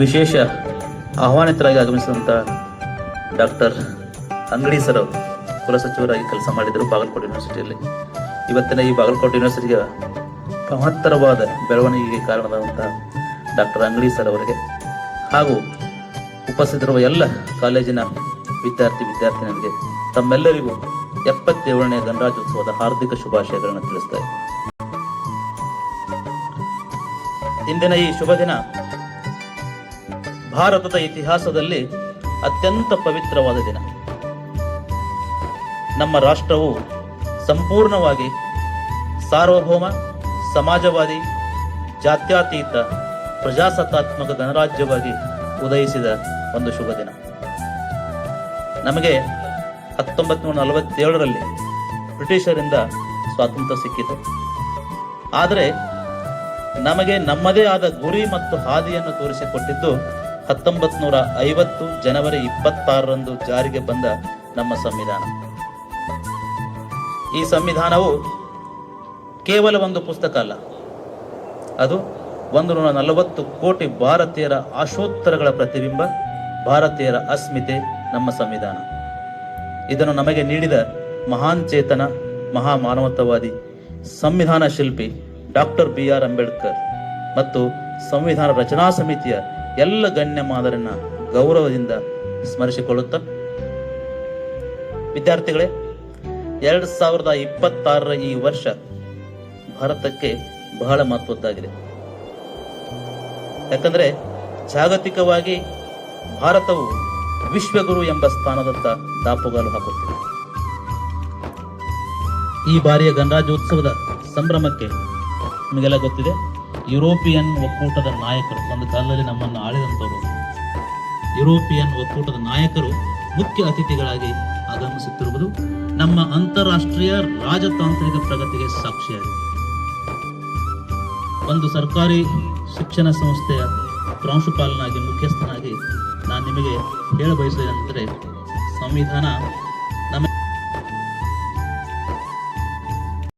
ವಿಶೇಷ ಆಹ್ವಾನಿತರಾಗಿ ಆಗಮಿಸಿದಂಥ ಡಾಕ್ಟರ್ ಅಂಗಡಿ ಸರ್ ಅವರು ಕುಲಸಚಿವರಾಗಿ ಕೆಲಸ ಮಾಡಿದರು ಬಾಗಲಕೋಟೆ ಯೂನಿವರ್ಸಿಟಿಯಲ್ಲಿ. ಇವತ್ತಿನ ಈ ಬಾಗಲಕೋಟೆ ಯೂನಿವರ್ಸಿಟಿಗೆ ಮಹತ್ತರವಾದ ಬೆಳವಣಿಗೆಗೆ ಕಾರಣವಾದಂಥ ಡಾಕ್ಟರ್ ಅಂಗಡಿ ಸರ್ ಅವರಿಗೆ ಹಾಗೂ ಉಪಸ್ಥಿತರುವ ಎಲ್ಲ ಕಾಲೇಜಿನ ವಿದ್ಯಾರ್ಥಿನಿಯರಿಗೆ ತಮ್ಮೆಲ್ಲರಿಗೂ 77ನೇ ಗಣರಾಜ್ಯೋತ್ಸವದ ಹಾರ್ದಿಕ ಶುಭಾಶಯಗಳನ್ನು ತಿಳಿಸ್ತಾ ಇದ್ದೀನಿ. ಇಂದಿನ ಈ ಶುಭ ದಿನ ಭಾರತದ ಇತಿಹಾಸದಲ್ಲಿ ಅತ್ಯಂತ ಪವಿತ್ರವಾದ ದಿನ. ನಮ್ಮ ರಾಷ್ಟ್ರವು ಸಂಪೂರ್ಣವಾಗಿ ಸಾರ್ವಭೌಮ, ಸಮಾಜವಾದಿ, ಜಾತ್ಯತೀತ, ಪ್ರಜಾಸತ್ತಾತ್ಮಕ ಗಣರಾಜ್ಯವಾಗಿ ಉದಯಿಸಿದ ಒಂದು ಶುಭ ದಿನ. ನಮಗೆ 1947ರಲ್ಲಿ ಬ್ರಿಟಿಷರಿಂದ ಸ್ವಾತಂತ್ರ್ಯ ಸಿಕ್ಕಿತು. ಆದರೆ ನಮಗೆ ನಮ್ಮದೇ ಆದ ಗುರಿ ಮತ್ತು ಹಾದಿಯನ್ನು ತೋರಿಸಿಕೊಟ್ಟಿದ್ದು 1950 ಜನವರಿ 26ರಂದು ಜಾರಿಗೆ ಬಂದ ನಮ್ಮ ಸಂವಿಧಾನ. ಈ ಸಂವಿಧಾನವು ಕೇವಲ ಒಂದು ಪುಸ್ತಕ ಅಲ್ಲ, ಅದು 140 ಕೋಟಿ ಭಾರತೀಯರ ಆಶೋತ್ತರಗಳ ಪ್ರತಿಬಿಂಬ, ಭಾರತೀಯರ ಅಸ್ಮಿತೆ ನಮ್ಮ ಸಂವಿಧಾನ. ಇದನ್ನು ನಮಗೆ ನೀಡಿದ ಮಹಾನ್ ಚೇತನ, ಮಹಾ ಮಾನವತಾವಾದಿ, ಸಂವಿಧಾನ ಶಿಲ್ಪಿ ಡಾಕ್ಟರ್ BR ಅಂಬೇಡ್ಕರ್ ಮತ್ತು ಸಂವಿಧಾನ ರಚನಾ ಸಮಿತಿಯ ಎಲ್ಲ ಗಣ್ಯಮಾದರನ್ನ ಗೌರವದಿಂದ ಸ್ಮರಿಸಿಕೊಳ್ಳುತ್ತಾ, ವಿದ್ಯಾರ್ಥಿಗಳೇ, 2026ರ ಈ ವರ್ಷ ಭಾರತಕ್ಕೆ ಬಹಳ ಮಹತ್ವದ್ದಾಗಿದೆ. ಯಾಕಂದ್ರೆ ಜಾಗತಿಕವಾಗಿ ಭಾರತವು ವಿಶ್ವಗುರು ಎಂಬ ಸ್ಥಾನದತ್ತ ದಾಪುಗಾಲು ಹಾಕುತ್ತಿದೆ. ಈ ಬಾರಿಯ ಗಣರಾಜ್ಯೋತ್ಸವದ ಸಂಭ್ರಮಕ್ಕೆ ನಿಮಗೆಲ್ಲ ಗೊತ್ತಿದೆ, ಯುರೋಪಿಯನ್ ಒಕ್ಕೂಟದ ನಾಯಕರು, ಒಂದು ಕಾಲದಲ್ಲಿ ನಮ್ಮನ್ನು ಆಳಿದಂಥವರು, ಯುರೋಪಿಯನ್ ಒಕ್ಕೂಟದ ನಾಯಕರು ಮುಖ್ಯ ಅತಿಥಿಗಳಾಗಿ ಆಗಮಿಸುತ್ತಿರುವುದು ನಮ್ಮ ಅಂತಾರಾಷ್ಟ್ರೀಯ ರಾಜತಾಂತ್ರಿಕ ಪ್ರಗತಿಗೆ ಸಾಕ್ಷಿಯಾಗಿದೆ. ಒಂದು ಸರ್ಕಾರಿ ಶಿಕ್ಷಣ ಸಂಸ್ಥೆಯ ಪ್ರಾಂಶುಪಾಲನಾಗಿ, ಮುಖ್ಯಸ್ಥನಾಗಿ ನಾನು ನಿಮಗೆ ಹೇಳ ಬಯಸುವುದೇನೆಂದರೆ, ಸಂವಿಧಾನ ನಮ್ಮ